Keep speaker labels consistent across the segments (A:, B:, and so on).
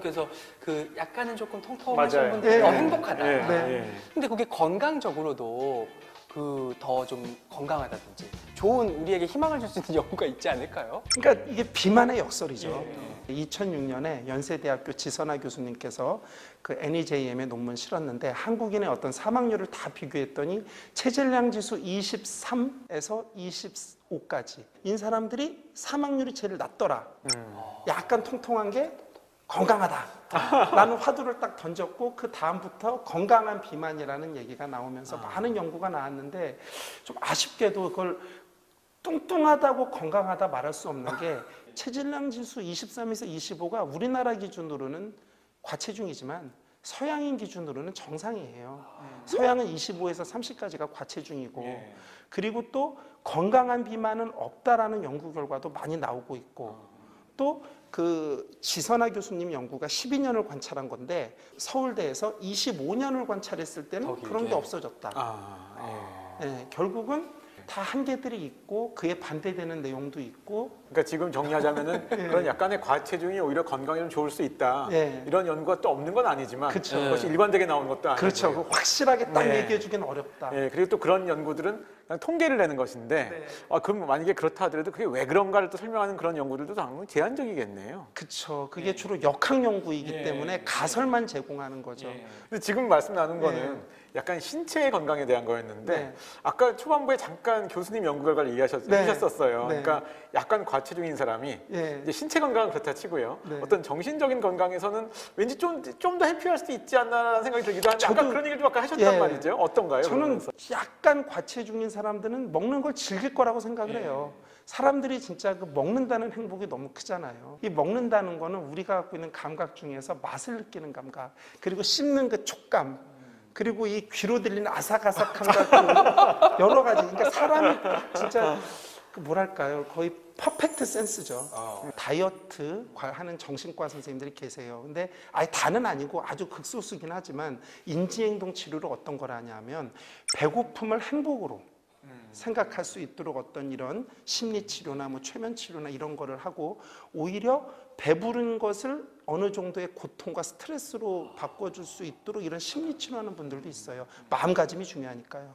A: 그래서 그 약간은 조금 통통하신
B: 맞아요.
A: 분들이 더
C: 네.
A: 행복하다.
B: 네.
A: 근데 그게 건강적으로도 그 더 좀 건강하다든지 좋은 우리에게 희망을 줄 수 있는 연구가 있지 않을까요?
C: 그러니까 이게 비만의 역설이죠. 2006년에 연세대학교 지선아 교수님께서 그 NEJM에 논문 실었는데 한국인의 어떤 사망률을 다 비교했더니 체질량 지수 23에서 25까지 인 사람들이 사망률이 제일 낮더라. 약간 통통한 게 건강하다라는 화두를 딱 던졌고 그 다음부터 건강한 비만이라는 얘기가 나오면서 많은 연구가 나왔는데 좀 아쉽게도 그걸 뚱뚱하다고 건강하다 말할 수 없는 게 체질량 지수 23에서 25가 우리나라 기준으로는 과체중이지만 서양인 기준으로는 정상이에요. 서양은 25에서 30까지가 과체중이고 그리고 또 건강한 비만은 없다라는 연구 결과도 많이 나오고 있고 또 그 지선아 교수님 연구가 12년을 관찰한 건데 서울대에서 25년을 관찰했을 때는 그런 게 없어졌다. 네, 결국은 다 한계들이 있고 그에 반대되는 내용도 있고.
B: 그러니까 지금 정리하자면은 그런 약간의 과체중이 오히려 건강에 좀 좋을 수 있다. 이런 연구가 또 없는 건 아니지만
C: 그쵸.
B: 그것이 일관되게 나오는 것도 아니고.
C: 그렇죠. 확실하게 딱 얘기해주기는 어렵다.
B: 그리고 또 그런 연구들은 그냥 통계를 내는 것인데 그럼 만약에 그렇다 하더라도 그게 왜 그런가를 또 설명하는 그런 연구들도 당연히 제한적이겠네요.
C: 그렇죠. 그게 주로 역학 연구이기 때문에 가설만 제공하는 거죠.
B: 근데 지금 말씀 나눈 거는 약간 신체의 건강에 대한 거였는데 아까 초반부에 잠깐 교수님 연구 결과를 얘기하셨었어요. 그러니까 약간 과체중인 사람이 이제 신체 건강은 그렇다 치고요. 어떤 정신적인 건강에서는 왠지 좀 더 해피할 수 있지 않나라는 생각이 들기도 한데 아까 그런 얘기를 좀 아까 하셨단 말이죠. 어떤가요?
C: 저는
B: 그러면서?
C: 약간 과체중인 사람들은 먹는 걸 즐길 거라고 생각을 해요. 사람들이 진짜 그 먹는다는 행복이 너무 크잖아요. 이 먹는다는 거는 우리가 갖고 있는 감각 중에서 맛을 느끼는 감각, 그리고 씹는 그 촉감, 그리고 이 귀로 들리는 아삭아삭함 같은 여러 가지. 그러니까 사람이 진짜 그 뭐랄까요, 거의 퍼펙트 센스죠. 다이어트 하는 정신과 선생님들이 계세요. 근데 아예 다는 아니고 아주 극소수긴 하지만 인지행동 치료를 어떤 걸 하냐면 배고픔을 행복으로 생각할 수 있도록 어떤 이런 심리치료나 뭐 최면치료나 이런 거를 하고 오히려 배부른 것을 어느 정도의 고통과 스트레스로 바꿔줄 수 있도록 이런 심리치료하는 분들도 있어요. 마음가짐이 중요하니까요.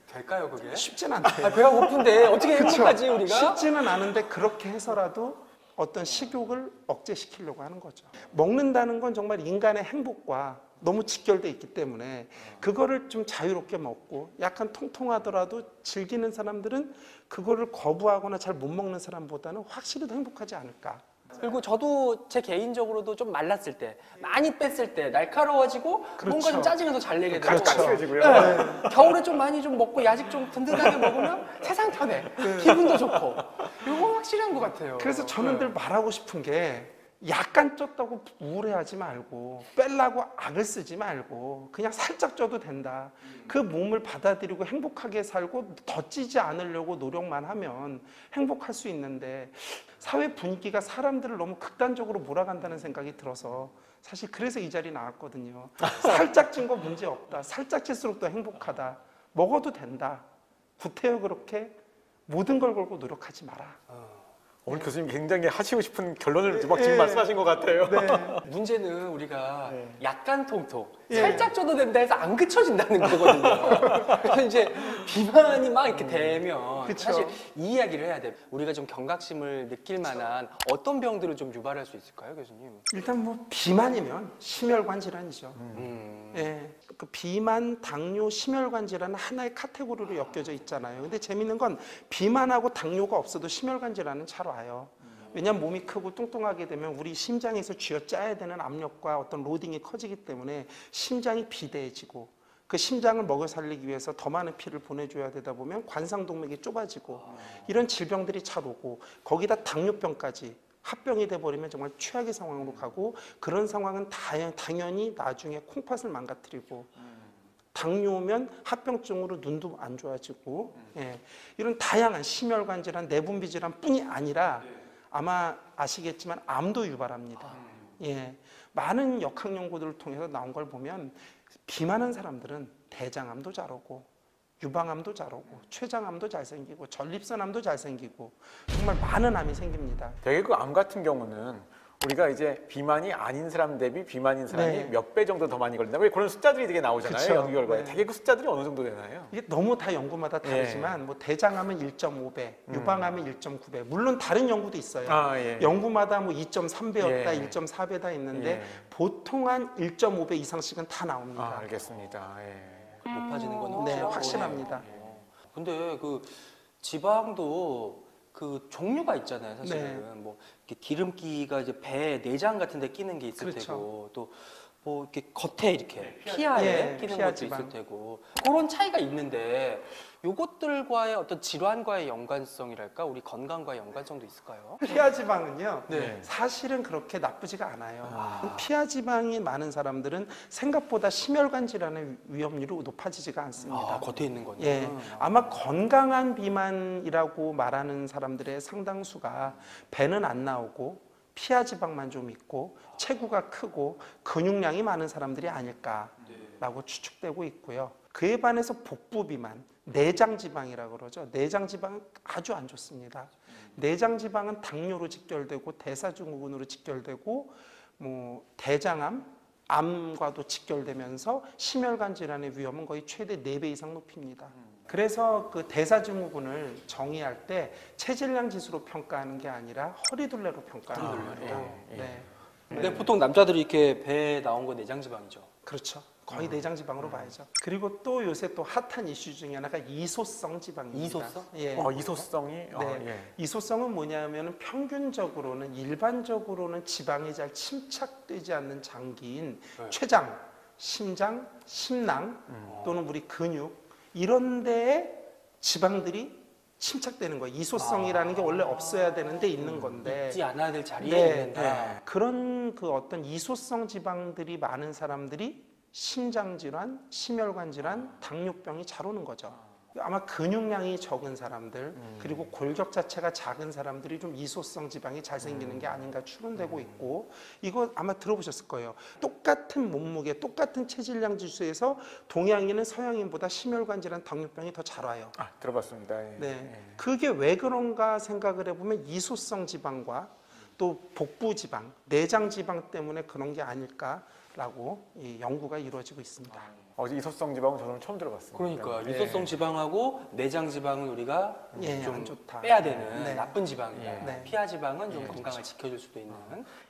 A: 될까요, 그게?
C: 쉽진 않대요.
A: 배가 고픈데 어떻게 행복하지 우리가?
C: 쉽지는 않은데 그렇게 해서라도 어떤 식욕을 억제시키려고 하는 거죠. 먹는다는 건 정말 인간의 행복과 너무 직결돼 있기 때문에 그거를 좀 자유롭게 먹고 약간 통통하더라도 즐기는 사람들은 그거를 거부하거나 잘 못 먹는 사람보다는 확실히 더 행복하지 않을까.
A: 그리고 저도 제 개인적으로도 좀 말랐을 때, 많이 뺐을 때 날카로워지고 뭔가 좀 짜증이 더 잘 내게 되고
B: 까칠해지고요.
A: 겨울에 좀 많이 좀 먹고 야식 좀 든든하게 먹으면 세상 편해. 기분도 좋고. 이거 확실한 것 같아요.
C: 그래서 저는 늘 말하고 싶은 게 약간 쪘다고 우울해하지 말고 빼려고 악을 쓰지 말고 그냥 살짝 쪄도 된다. 그 몸을 받아들이고 행복하게 살고 더 찌지 않으려고 노력만 하면 행복할 수 있는데 사회 분위기가 사람들을 너무 극단적으로 몰아간다는 생각이 들어서 사실 그래서 이 자리 나왔거든요. 살짝 찐 거 문제 없다. 살짝 찔수록 더 행복하다. 먹어도 된다. 구태여 그렇게 모든 걸 걸고 노력하지 마라.
B: 오늘 교수님 굉장히 하시고 싶은 결론을 막 지금 말씀하신 것 같아요.
A: 문제는 우리가 약간 통통, 살짝 쪄도 된다 해서 안 그쳐진다는 거거든요. 그래서 이제 비만이 막 이렇게 되면 사실 이 이야기를 해야 돼요. 우리가 좀 경각심을 느낄 만한 어떤 병들을 좀 유발할 수 있을까요, 교수님?
C: 일단 뭐 비만이면 심혈관 질환이죠. 그 비만, 당뇨, 심혈관 질환은 하나의 카테고리로 엮여져 있잖아요. 근데 재밌는 건 비만하고 당뇨가 없어도 심혈관 질환은 잘 와요. 왜냐하면 몸이 크고 뚱뚱하게 되면 우리 심장에서 쥐어짜야 되는 압력과 어떤 로딩이 커지기 때문에 심장이 비대해지고 그 심장을 먹여 살리기 위해서 더 많은 피를 보내줘야 되다 보면 관상동맥이 좁아지고 이런 질병들이 잘 오고 거기다 당뇨병까지 합병이 돼버리면 정말 최악의 상황으로 가고 그런 상황은 당연히 나중에 콩팥을 망가뜨리고 당뇨면 합병증으로 눈도 안 좋아지고 이런 다양한 심혈관 질환, 내분비 질환뿐이 아니라 아마 아시겠지만 암도 유발합니다. 많은 역학 연구들을 통해서 나온 걸 보면 비만한 사람들은 대장암도 잘 오고 유방암도 잘 오고 췌장암도 잘 생기고 전립선암도 잘 생기고 정말 많은 암이 생깁니다.
B: 되게 그 암 같은 경우는 우리가 이제 비만이 아닌 사람 대비 비만인 사람이
C: 네.
B: 몇 배 정도 더 많이 걸린다. 왜 그런 숫자들이 되게 나오잖아요.
C: 그쵸.
B: 연구 결과에.
C: 네.
B: 되게 그 숫자들이 어느 정도 되나요?
C: 이게 너무 다 연구마다 다르지만 뭐 대장암은 1.5배, 유방암은 1.9배. 물론 다른 연구도 있어요.
B: 예.
C: 연구마다 뭐 2.3배였다,
B: 예.
C: 1.4배다 있는데
B: 예.
C: 보통 한 1.5배 이상씩은 다 나옵니다.
B: 알겠습니다. 예.
A: 높아지는 건
C: 네,
A: 확실하고.
C: 확실합니다.
A: 근데 그 지방도 그 종류가 있잖아요, 사실은.
C: 네.
A: 뭐 이렇게 기름기가 이제 배 내장 같은 데 끼는 게 있을
C: 그렇죠.
A: 테고 또 뭐 이렇게 겉에 이렇게 피하에
C: 예,
A: 끼는
C: 피하
A: 것도
C: 지방.
A: 있을 테고 그런 차이가 있는데 요것들과의 어떤 질환과의 연관성이랄까 우리 건강과의 연관성도 있을까요?
C: 피하지방은요,
A: 네.
C: 사실은 그렇게 나쁘지가 않아요. 피하지방이 많은 사람들은 생각보다 심혈관 질환의 위험률이 높아지지가 않습니다.
A: 겉에 있는 거냐?
C: 예, 아마 건강한 비만이라고 말하는 사람들의 상당수가 배는 안 나오고 피하지방만 좀 있고 체구가 크고 근육량이 많은 사람들이 아닐까라고 추측되고 있고요. 그에 반해서 복부 비만, 내장 지방이라고 그러죠. 내장 지방은 아주 안 좋습니다. 내장 지방은 당뇨로 직결되고 대사증후군으로 직결되고 뭐 대장암, 암과도 직결되면서 심혈관 질환의 위험은 거의 최대 4배 이상 높입니다. 그래서 그 대사증후군을 정의할 때 체질량 지수로 평가하는 게 아니라 허리둘레로 평가하는 거예요. 네.
A: 근데 보통 남자들이 이렇게 배에 나온 거 내장 지방이죠.
C: 그렇죠. 거의 내장 지방으로 봐야죠. 그리고 또 요새 또 핫한 이슈 중에 하나가 이소성 지방입니다.
A: 이소성?
C: 예.
B: 이소성이?
C: 네. 이소성은 뭐냐면은 평균적으로는 일반적으로는 지방이 잘 침착되지 않는 장기인
A: 네.
C: 췌장, 심장, 심낭 또는 우리 근육 이런 데에 지방들이 침착되는 거예요. 이소성이라는 게 원래 없어야 되는데 있는 건데
A: 있지 않아야 될 자리에
C: 네,
A: 있는다.
C: 네. 그런 그 어떤 이소성 지방들이 많은 사람들이 심장 질환, 심혈관 질환, 당뇨병이 잘 오는 거죠. 아마 근육량이 적은 사람들 그리고 골격 자체가 작은 사람들이 좀 이소성 지방이 잘 생기는 게 아닌가 추론되고 있고 이거 아마 들어보셨을 거예요. 똑같은 몸무게, 똑같은 체질량 지수에서 동양인은 서양인보다 심혈관 질환, 당뇨병이 더 잘 와요.
B: 들어봤습니다. 예.
C: 네, 그게 왜 그런가 생각을 해보면 이소성 지방과 또 복부 지방, 내장 지방 때문에 그런 게 아닐까라고 이 연구가 이루어지고 있습니다.
B: 이소성 지방은 저는 처음 들어봤습니다.
A: 그러니까
B: 예.
A: 이소성 지방하고 내장 지방은 우리가
C: 예,
A: 좀
C: 안 좋다.
A: 빼야 되는
C: 네.
A: 나쁜 지방이다.
C: 네.
A: 피하 지방은 좀 건강을 지켜줄 수도 있는.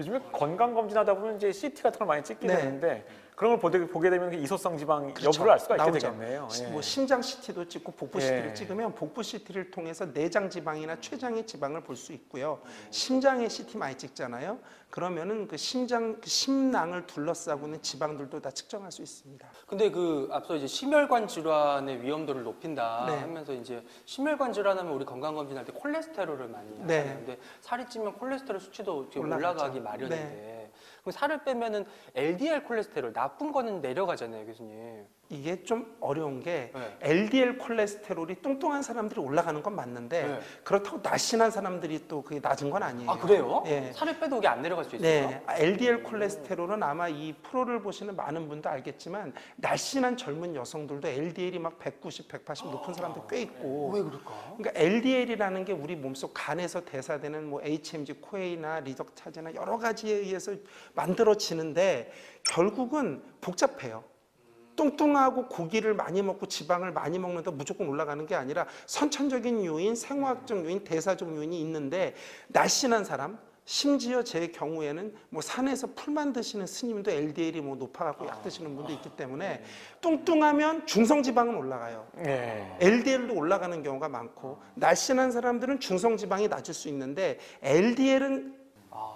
B: 요즘에 건강 검진하다 보면 이제 CT 같은 걸 많이 찍게
C: 네.
B: 되는데 그런 걸 보게 되면 그 이소성 지방
C: 그렇죠.
B: 여부를 알 수가 있게
C: 나오죠.
B: 되겠네요. 예.
C: 뭐 심장 CT도 찍고 복부
B: 예.
C: CT를 찍으면 복부 CT를 통해서 내장 지방이나 췌장의 지방을 볼 수 있고요. 심장의 CT 많이 찍잖아요. 그러면은 그 심장, 그 심낭을 둘러싸고 있는 지방들도 다 측정할 수 있습니다.
A: 근데 그 앞서 이제 심혈관 질환의 위험도를 높인다
C: 네.
A: 하면서 이제 심혈관 질환하면 우리 건강 검진할 때 콜레스테롤을 많이
C: 네.
A: 하는데 살이 찌면 콜레스테롤 수치도 이렇게
C: 올라가죠.
A: 올라가기 마련인데 그럼 살을 빼면은 LDL 콜레스테롤 나쁜 거는 내려가잖아요, 교수님.
C: 이게 좀 어려운 게
A: 네.
C: LDL 콜레스테롤이 뚱뚱한 사람들이 올라가는 건 맞는데
A: 네.
C: 그렇다고 날씬한 사람들이 또 그게 낮은 건 아니에요.
A: 아 그래요?
C: 예.
A: 살을 빼도 이게 안 내려갈 수 있어요?
C: 네, LDL 콜레스테롤은 아마 이 프로를 보시는 많은 분도 알겠지만 날씬한 젊은 여성들도 LDL이 막 190, 180 높은 사람들 꽤 있고.
A: 왜 그럴까?
C: 그러니까 LDL이라는 게 우리 몸속 간에서 대사되는 뭐 HMG, 코에이나 리덕타제나 여러 가지에 의해서 만들어지는데 결국은 복잡해요. 뚱뚱하고 고기를 많이 먹고 지방을 많이 먹는다 무조건 올라가는 게 아니라 선천적인 요인, 생화학적 요인, 대사적 요인이 있는데 날씬한 사람, 심지어 제 경우에는 뭐 산에서 풀만 드시는 스님도 LDL이 뭐 높아갖고 약 드시는 분도 있기 때문에 뚱뚱하면 중성지방은 올라가요.
B: 예.
C: LDL도 올라가는 경우가 많고 날씬한 사람들은 중성지방이 낮을 수 있는데 LDL은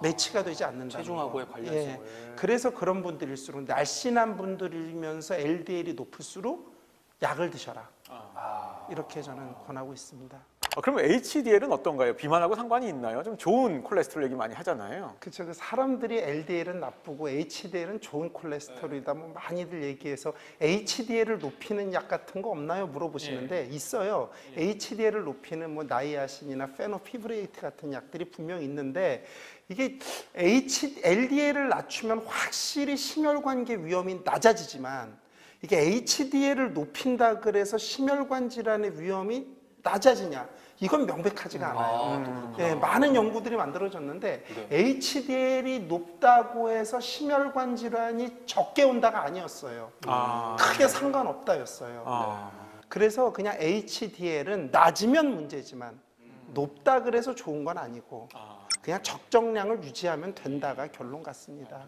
C: 매치가 되지 않는다.
A: 체중하고의 관련성을.
C: 그래서 그런 분들일수록 날씬한 분들이면서 LDL이 높을수록 약을 드셔라. 이렇게 저는 권하고 있습니다.
B: 그럼 HDL은 어떤가요? 비만하고 상관이 있나요? 좀 좋은 콜레스테롤 얘기 많이 하잖아요.
C: 그렇죠. 그 사람들이 LDL은 나쁘고 HDL은 좋은 콜레스테롤이다. 뭐 많이들 얘기해서 HDL을 높이는 약 같은 거 없나요? 물어보시는데 있어요. HDL을 높이는 뭐 나이아신이나 페노피브레이트 같은 약들이 분명히 있는데 이게 LDL을 낮추면 확실히 심혈관계 위험이 낮아지지만 이게 HDL을 높인다 그래서 심혈관 질환의 위험이 낮아지냐? 이건 명백하지가 않아요. 예, 많은 연구들이 만들어졌는데
A: 네.
C: HDL이 높다고 해서 심혈관 질환이 적게 온다가 아니었어요. 크게 상관없다였어요. 그래서 그냥 HDL은 낮으면 문제지만 높다 그래서 좋은 건 아니고 그냥 적정량을 유지하면 된다가 결론 같습니다.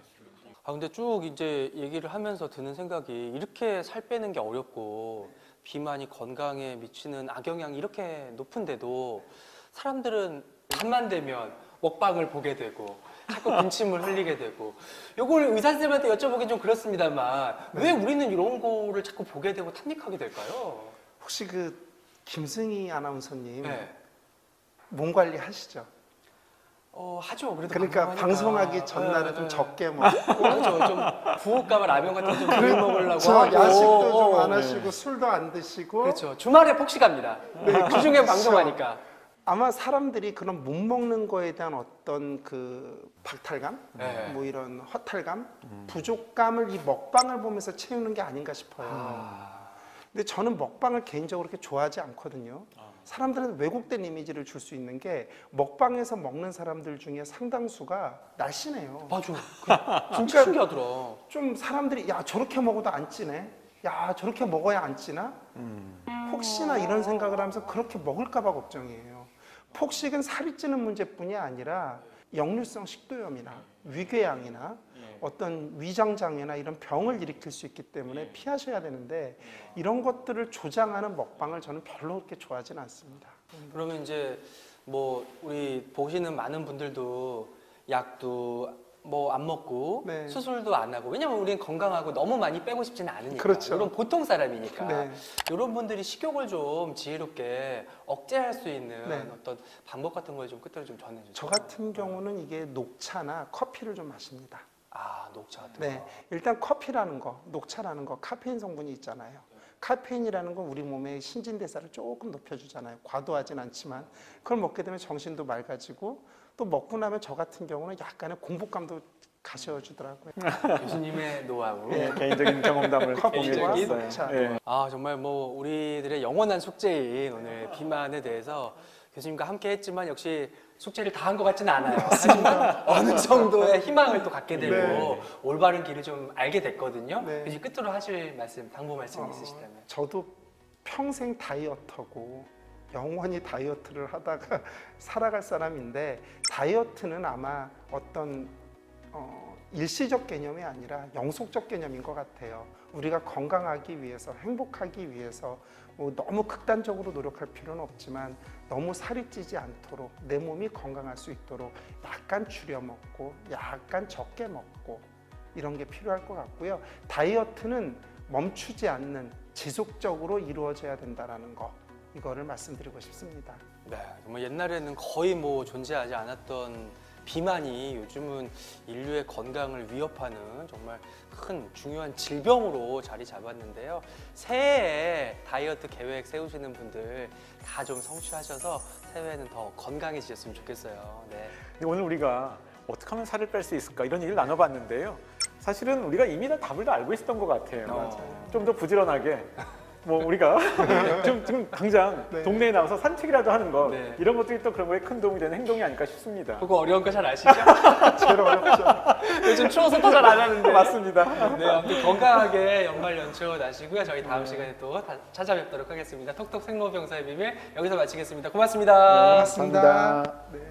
A: 근데 쭉 이제 얘기를 하면서 드는 생각이 이렇게 살 빼는 게 어렵고 비만이 건강에 미치는 악영향이 이렇게 높은데도 사람들은 밤만 되면 먹방을 보게 되고 자꾸 군침을 흘리게 되고 요걸 의사 선생님한테 여쭤보긴 좀 그렇습니다만 왜 우리는 이런 거를 자꾸 보게 되고 탐닉하게 될까요?
C: 혹시 그 김승희 아나운서님
A: 네.
C: 몸 관리 하시죠?
A: 하죠. 그래도
C: 그러니까 방송하기 전날에 좀 적게 먹고
A: 그렇죠. 좀 부엌가면 라면 같은 거 좀 덜 먹으려고
C: 저
A: 하고
C: 야식도 좀 안 하시고 술도 안 드시고
A: 그렇죠. 주말에 폭식합니다. 주중에 방송하니까.
C: 아마 사람들이 그런 못 먹는 거에 대한 어떤 그 박탈감,
A: 네.
C: 뭐 이런 허탈감, 부족감을 이 먹방을 보면서 채우는 게 아닌가 싶어요. 근데 저는 먹방을 개인적으로 그렇게 좋아하지 않거든요. 사람들은 왜곡된 이미지를 줄 수 있는 게 먹방에서 먹는 사람들 중에 상당수가 날씬해요.
A: 맞아. 진짜 신기하더라.
C: 좀 사람들이 야 저렇게 먹어도 안 찌네. 야 저렇게 먹어야 안 찌나? 혹시나 이런 생각을 하면서 그렇게 먹을까 봐 걱정이에요. 폭식은 살이 찌는 문제뿐이 아니라 역류성 식도염이나 위궤양이나 어떤 위장장애나 이런 병을 일으킬 수 있기 때문에 피하셔야 되는데 이런 것들을 조장하는 먹방을 저는 별로 그렇게 좋아하지는 않습니다.
A: 그러면 이제 뭐 우리 보시는 많은 분들도 약도 뭐 안 먹고
C: 네.
A: 수술도 안 하고 왜냐면 우리는 건강하고 너무 많이 빼고 싶지는 않으니까
C: 그렇죠.
A: 이런 보통 사람이니까
C: 네.
A: 이런 분들이 식욕을 좀 지혜롭게 억제할 수 있는
C: 네.
A: 어떤 방법 같은 걸 좀 끝으로 좀 전해주세요.
C: 저 같은 경우는 이게 녹차나 커피를 좀 마십니다.
A: 녹차 같은
C: 네,
A: 거.
C: 일단 커피라는 거, 녹차라는 거 카페인 성분이 있잖아요. 카페인이라는 건 우리 몸의 신진대사를 조금 높여주잖아요. 과도하진 않지만 그걸 먹게 되면 정신도 맑아지고 또 먹고 나면 저 같은 경우는 약간의 공복감도 가셔주더라고요.
A: 교수님의 노하우.
B: 예, 개인적인 경험담을
C: 커피와
B: 공유해
C: 녹차.
B: 주셨어요. 예.
A: 정말 뭐 우리들의 영원한 숙제인 오늘 비만에 대해서 교수님과 함께 했지만 역시 숙제를 다 한 것 같지는 않아요. 하지만 어느 정도의 희망을 또 갖게 되고
C: 네.
A: 올바른 길을 좀 알게 됐거든요.
C: 네.
A: 이제 끝으로 하실 말씀, 당부 말씀 있으시다면.
C: 저도 평생 다이어터고 영원히 다이어트를 하다가 살아갈 사람인데 다이어트는 아마 어떤 일시적 개념이 아니라 영속적 개념인 것 같아요. 우리가 건강하기 위해서 행복하기 위해서 뭐 너무 극단적으로 노력할 필요는 없지만 너무 살이 찌지 않도록 내 몸이 건강할 수 있도록 약간 줄여 먹고 약간 적게 먹고 이런 게 필요할 것 같고요. 다이어트는 멈추지 않는 지속적으로 이루어져야 된다는 거 이거를 말씀드리고 싶습니다.
A: 네, 정말 옛날에는 거의 뭐 존재하지 않았던 비만이 요즘은 인류의 건강을 위협하는 정말 큰 중요한 질병으로 자리 잡았는데요. 새해에 다이어트 계획 세우시는 분들 다 좀 성취하셔서 새해에는 더 건강해지셨으면 좋겠어요. 네.
B: 근데 오늘 우리가 어떻게 하면 살을 뺄 수 있을까 이런 얘기를 나눠봤는데요. 사실은 우리가 이미 다 답을 다 알고 있었던 것 같아요. 좀 더 부지런하게 뭐 우리가 지금 당장
C: 네.
B: 동네에 나와서 산책이라도 하는 것
A: 네.
B: 이런 것들이 또 그런 거에 큰 도움이 되는 행동이 아닐까 싶습니다.
A: 그거 어려운 거 잘 아시죠?
C: 제일 어렵죠.
A: 요즘 추워서 더 잘 안 하는데.
B: 맞습니다.
A: 네, 아무튼 건강하게 연말 연초 나시고요. 저희 다음 시간에 또 찾아뵙도록 하겠습니다. 톡톡 생로병사의 비밀 여기서 마치겠습니다. 고맙습니다.
C: 고맙습니다. 네.